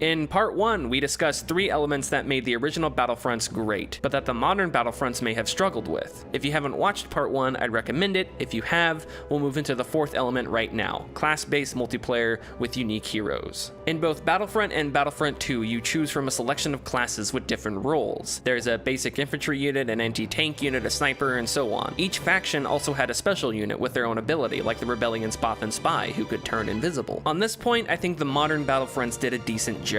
In part 1, we discussed 3 elements that made the original Battlefronts great, but that the modern Battlefronts may have struggled with. If you haven't watched part 1, I'd recommend it. If you have, we'll move into the 4th element right now, class-based multiplayer with unique heroes. In both Battlefront and Battlefront 2, you choose from a selection of classes with different roles. There's a basic infantry unit, an anti-tank unit, a sniper, and so on. Each faction also had a special unit with their own ability, like the Rebellion's Bothan Spy, who could turn invisible. On this point, I think the modern Battlefronts did a decent job.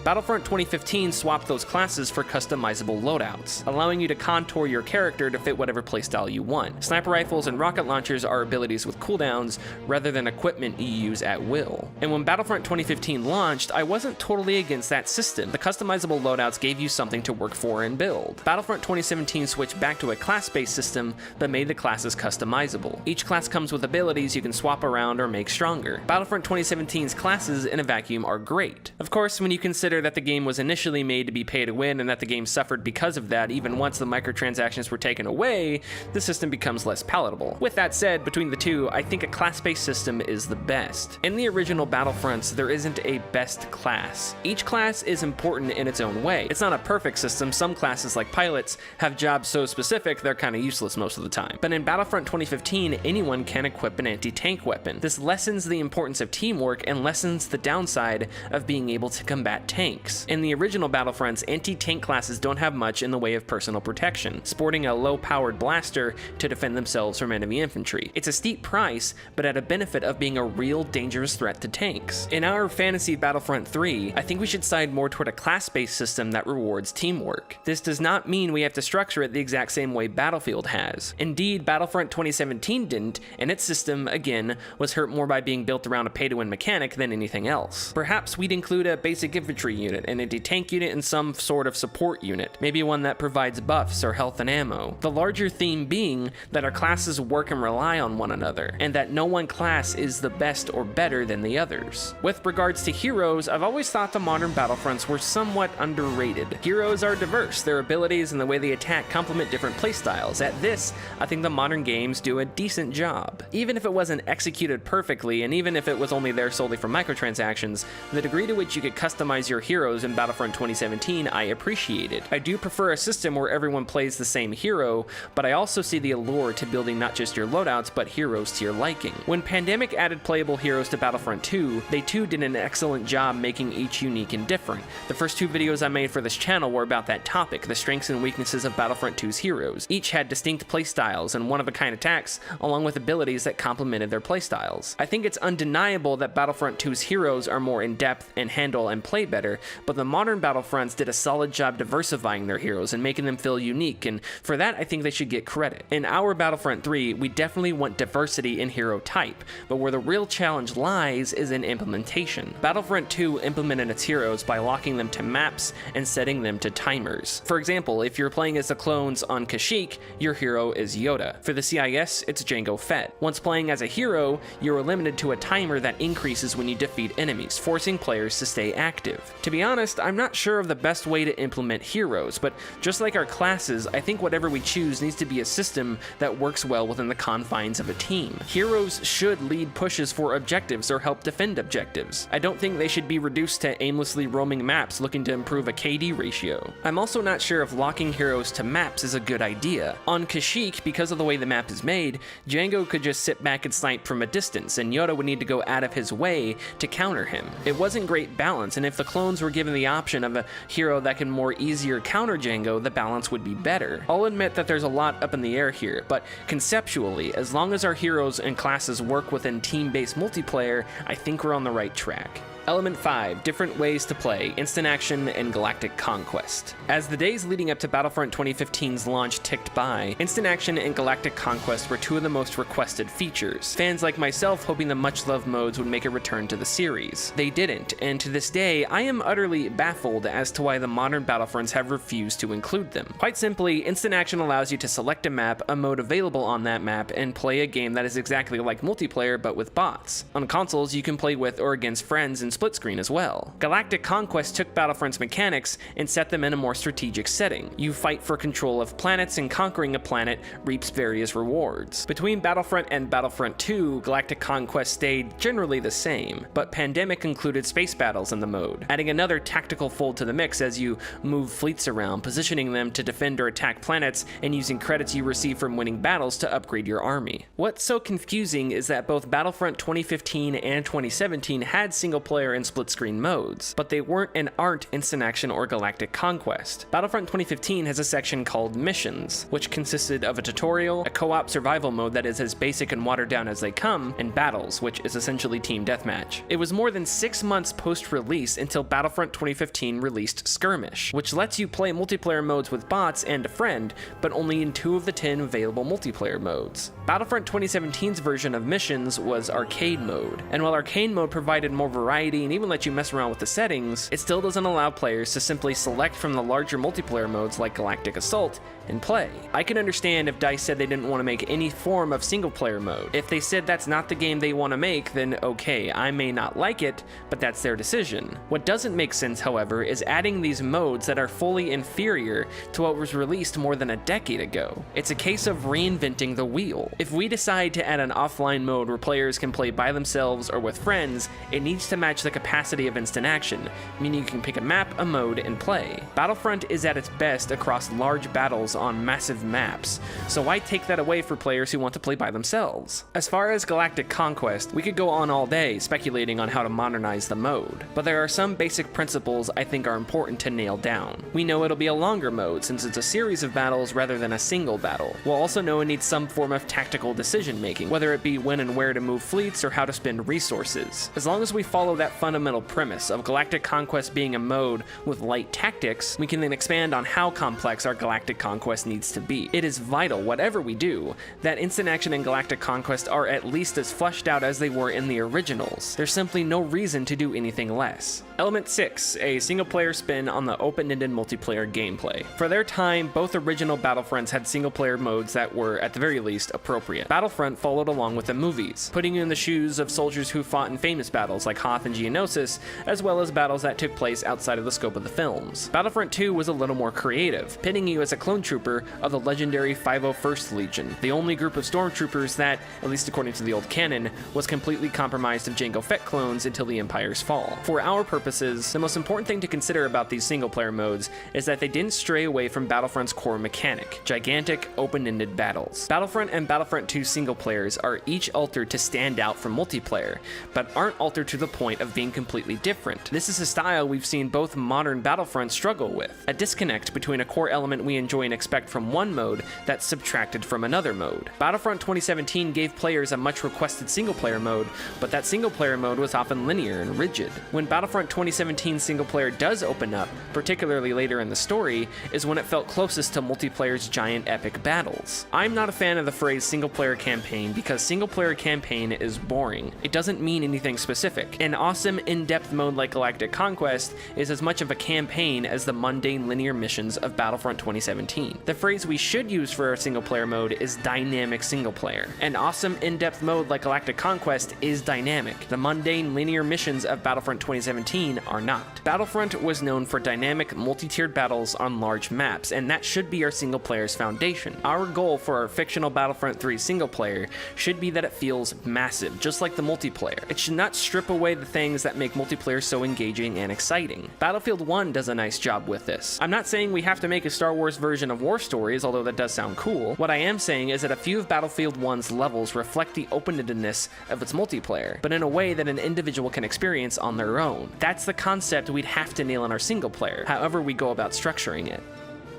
Battlefront 2015 swapped those classes for customizable loadouts, allowing you to contour your character to fit whatever playstyle you want. Sniper rifles and rocket launchers are abilities with cooldowns rather than equipment you use at will. And when Battlefront 2015 launched, I wasn't totally against that system. The customizable loadouts gave you something to work for and build. Battlefront 2017 switched back to a class-based system, but made the classes customizable. Each class comes with abilities you can swap around or make stronger. Battlefront 2017's classes in a vacuum are great. Of course, when you consider that the game was initially made to be pay to win and that the game suffered because of that even once the microtransactions were taken away, the system becomes less palatable. With that said, between the two, I think a class-based system is the best. In the original Battlefronts, there isn't a best class. Each class is important in its own way. It's not a perfect system. Some classes, like pilots, have jobs so specific they're kind of useless most of the time. But in Battlefront 2015, anyone can equip an anti-tank weapon. This lessens the importance of teamwork and lessens the downside of being able to combat tanks. In the original Battlefronts, anti-tank classes don't have much in the way of personal protection, sporting a low-powered blaster to defend themselves from enemy infantry. It's a steep price, but at a benefit of being a real dangerous threat to tanks. In our fantasy Battlefront 3, I think we should side more toward a class-based system that rewards teamwork. This does not mean we have to structure it the exact same way Battlefield has. Indeed, Battlefront 2017 didn't, and its system, again, was hurt more by being built around a pay-to-win mechanic than anything else. Perhaps we'd include a basic infantry unit, an anti-tank unit, and some sort of support unit, maybe one that provides buffs or health and ammo. The larger theme being that our classes work and rely on one another, and that no one class is the best or better than the others. With regards to heroes, I've always thought the modern Battlefronts were somewhat underrated. Heroes are diverse, their abilities and the way they attack complement different playstyles. At this, I think the modern games do a decent job. Even if it wasn't executed perfectly, and even if it was only there solely for microtransactions, the degree to which you could customize your heroes in Battlefront 2017 I appreciated. I do prefer a system where everyone plays the same hero, but I also see the allure to building not just your loadouts, but heroes to your liking. When Pandemic added playable heroes to Battlefront 2, they too did an excellent job making each unique and different. The first 2 videos I made for this channel were about that topic, the strengths and weaknesses of Battlefront 2's heroes. Each had distinct playstyles and one-of-a-kind attacks, along with abilities that complemented their playstyles. I think it's undeniable that Battlefront 2's heroes are more in-depth and handle and play better, but the modern Battlefronts did a solid job diversifying their heroes and making them feel unique, and for that I think they should get credit. In our Battlefront 3, we definitely want diversity in hero type, but where the real challenge lies is in implementation. Battlefront 2 implemented its heroes by locking them to maps and setting them to timers. For example, if you're playing as the clones on Kashyyyk, your hero is Yoda. For the CIS, it's Jango Fett. Once playing as a hero, you're limited to a timer that increases when you defeat enemies, forcing players to stay active. To be honest, I'm not sure of the best way to implement heroes, but just like our classes, I think whatever we choose needs to be a system that works well within the confines of a team. Heroes should lead pushes for objectives or help defend objectives. I don't think they should be reduced to aimlessly roaming maps looking to improve a KD ratio. I'm also not sure if locking heroes to maps is a good idea. On Kashyyyk, because of the way the map is made, Jango could just sit back and snipe from a distance, and Yoda would need to go out of his way to counter him. It wasn't great balance, and if the clones were given the option of a hero that can more easier counter Jango, the balance would be better. I'll admit that there's a lot up in the air here, but conceptually, as long as our heroes and classes work within team-based multiplayer, I think we're on the right track. Element 5, different ways to play, instant action and Galactic Conquest. As the days leading up to Battlefront 2015's launch ticked by, instant action and Galactic Conquest were 2 of the most requested features. Fans like myself hoping the much-loved modes would make a return to the series. They didn't, and to this day, I am utterly baffled as to why the modern Battlefronts have refused to include them. Quite simply, instant action allows you to select a map, a mode available on that map, and play a game that is exactly like multiplayer but with bots. On consoles, you can play with or against friends and split screen as well. Galactic Conquest took Battlefront's mechanics and set them in a more strategic setting. You fight for control of planets, and conquering a planet reaps various rewards. Between Battlefront and Battlefront 2, Galactic Conquest stayed generally the same, but Pandemic included space battles in the mode, adding another tactical fold to the mix as you move fleets around, positioning them to defend or attack planets, and using credits you receive from winning battles to upgrade your army. What's so confusing is that both Battlefront 2015 and 2017 had single-player and split-screen modes, but they weren't and aren't Instant Action or Galactic Conquest. Battlefront 2015 has a section called Missions, which consisted of a tutorial, a co-op survival mode that is as basic and watered down as they come, and Battles, which is essentially team deathmatch. It was more than 6 months post-release until Battlefront 2015 released Skirmish, which lets you play multiplayer modes with bots and a friend, but only in 2 of the 10 available multiplayer modes. Battlefront 2017's version of Missions was Arcade mode, and while Arcade mode provided more variety and even let you mess around with the settings, it still doesn't allow players to simply select from the larger multiplayer modes like Galactic Assault and play. I can understand if DICE said they didn't want to make any form of single-player mode. If they said that's not the game they want to make, then okay, I may not like it, but that's their decision. What doesn't make sense, however, is adding these modes that are fully inferior to what was released more than a decade ago. It's a case of reinventing the wheel. If we decide to add an offline mode where players can play by themselves or with friends, it needs to match the capacity of Instant Action, meaning you can pick a map, a mode, and play. Battlefront is at its best across large battles on massive maps, so why take that away for players who want to play by themselves? As far as Galactic Conquest, we could go on all day speculating on how to modernize the mode, but there are some basic principles I think are important to nail down. We know it'll be a longer mode since it's a series of battles rather than a single battle. We'll also know it needs some form of tactical decision making, whether it be when and where to move fleets or how to spend resources. As long as we follow that fundamental premise of Galactic Conquest being a mode with light tactics, we can then expand on how complex our Galactic Conquest needs to be. It is vital, whatever we do, that Instant Action and Galactic Conquest are at least as fleshed out as they were in the originals. There's simply no reason to do anything less. Element 6, a single-player spin on the open-ended multiplayer gameplay. For their time, both original Battlefronts had single-player modes that were, at the very least, appropriate. Battlefront followed along with the movies, putting you in the shoes of soldiers who fought in famous battles like Hoth and Geonosis, as well as battles that took place outside of the scope of the films. Battlefront 2 was a little more creative, pitting you as a clone trooper of the legendary 501st Legion, the only group of stormtroopers that, at least according to the old canon, was completely compromised of Jango Fett clones until the Empire's fall. For our purposes, the most important thing to consider about these single-player modes is that they didn't stray away from Battlefront's core mechanic, gigantic, open-ended battles. Battlefront and Battlefront 2 single players are each altered to stand out from multiplayer, but aren't altered to the point of being completely different. This is a style we've seen both modern Battlefronts struggle with, a disconnect between a core element we enjoy and expect from one mode that's subtracted from another mode. Battlefront 2017 gave players a much requested single-player mode, but that single-player mode was often linear and rigid. When Battlefront 2017 single-player does open up, particularly later in the story, is when it felt closest to multiplayer's giant epic battles. I'm not a fan of the phrase single-player campaign because single-player campaign is boring. It doesn't mean anything specific. An awesome in-depth mode like Galactic Conquest is as much of a campaign as the mundane linear missions of Battlefront 2017. The phrase we should use for a single-player mode is dynamic single-player. An awesome in-depth mode like Galactic Conquest is dynamic. The mundane linear missions of Battlefront 2017 are not. Battlefront was known for dynamic, multi-tiered battles on large maps, and that should be our single-player's foundation. Our goal for our fictional Battlefront 3 single-player should be that it feels massive, just like the multiplayer. It should not strip away the things that make multiplayer so engaging and exciting. Battlefield 1 does a nice job with this. I'm not saying we have to make a Star Wars version of War Stories, although that does sound cool. What I am saying is that a few of Battlefield 1's levels reflect the open-endedness of its multiplayer, but in a way that an individual can experience on their own. That's the concept we'd have to nail in our single player, however we go about structuring it.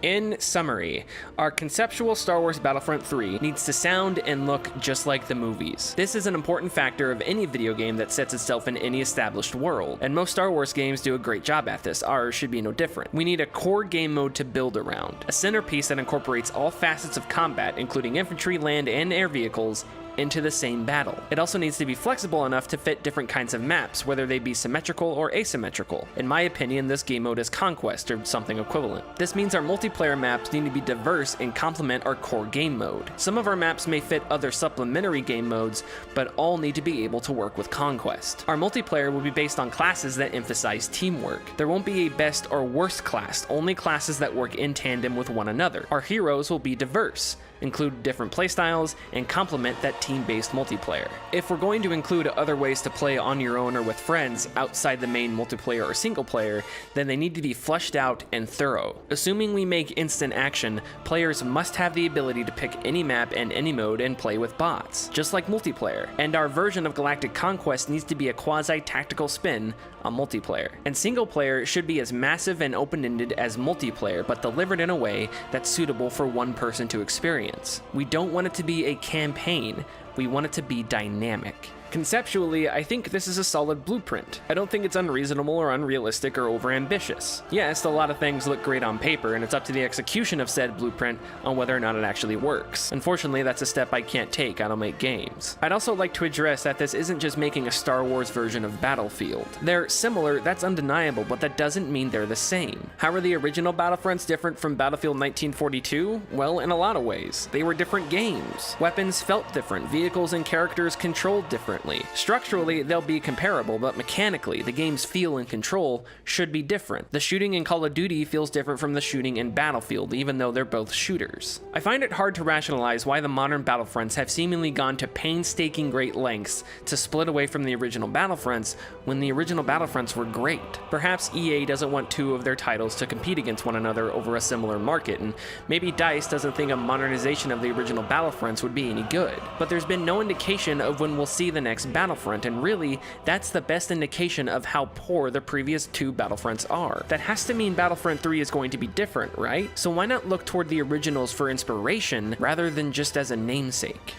In summary, our conceptual Star Wars Battlefront 3 needs to sound and look just like the movies. This is an important factor of any video game that sets itself in any established world, and most Star Wars games do a great job at this. Ours should be no different. We need a core game mode to build around, a centerpiece that incorporates all facets of combat, including infantry, land, and air vehicles, into the same battle. It also needs to be flexible enough to fit different kinds of maps, whether they be symmetrical or asymmetrical. In my opinion, this game mode is Conquest or something equivalent. This means our multiplayer maps need to be diverse and complement our core game mode. Some of our maps may fit other supplementary game modes, but all need to be able to work with Conquest. Our multiplayer will be based on classes that emphasize teamwork. There won't be a best or worst class, only classes that work in tandem with one another. Our heroes will be diverse, include different playstyles, and complement that team-based multiplayer. If we're going to include other ways to play on your own or with friends outside the main multiplayer or single player, then they need to be fleshed out and thorough. Assuming we make instant action, players must have the ability to pick any map and any mode and play with bots, just like multiplayer. And our version of Galactic Conquest needs to be a quasi-tactical spin on multiplayer. And single player should be as massive and open-ended as multiplayer, but delivered in a way that's suitable for one person to experience. We don't want it to be a campaign, we want it to be dynamic. Conceptually, I think this is a solid blueprint. I don't think it's unreasonable or unrealistic or overambitious. Yes, a lot of things look great on paper, and it's up to the execution of said blueprint on whether or not it actually works. Unfortunately, that's a step I can't take, I don't make games. I'd also like to address that this isn't just making a Star Wars version of Battlefield. They're similar, that's undeniable, but that doesn't mean they're the same. How are the original Battlefronts different from Battlefield 1942? Well, in a lot of ways. They were different games. Weapons felt different, vehicles and characters controlled differently. Structurally, they'll be comparable, but mechanically, the game's feel and control should be different. The shooting in Call of Duty feels different from the shooting in Battlefield, even though they're both shooters. I find it hard to rationalize why the modern Battlefronts have seemingly gone to painstaking great lengths to split away from the original Battlefronts when the original Battlefronts were great. Perhaps EA doesn't want two of their titles to compete against one another over a similar market, and maybe DICE doesn't think a modernization of the original Battlefronts would be any good. But there's been no indication of when we'll see the next Battlefront, and really, that's the best indication of how poor the previous two Battlefronts are. That has to mean Battlefront 3 is going to be different, right? So why not look toward the originals for inspiration rather than just as a namesake?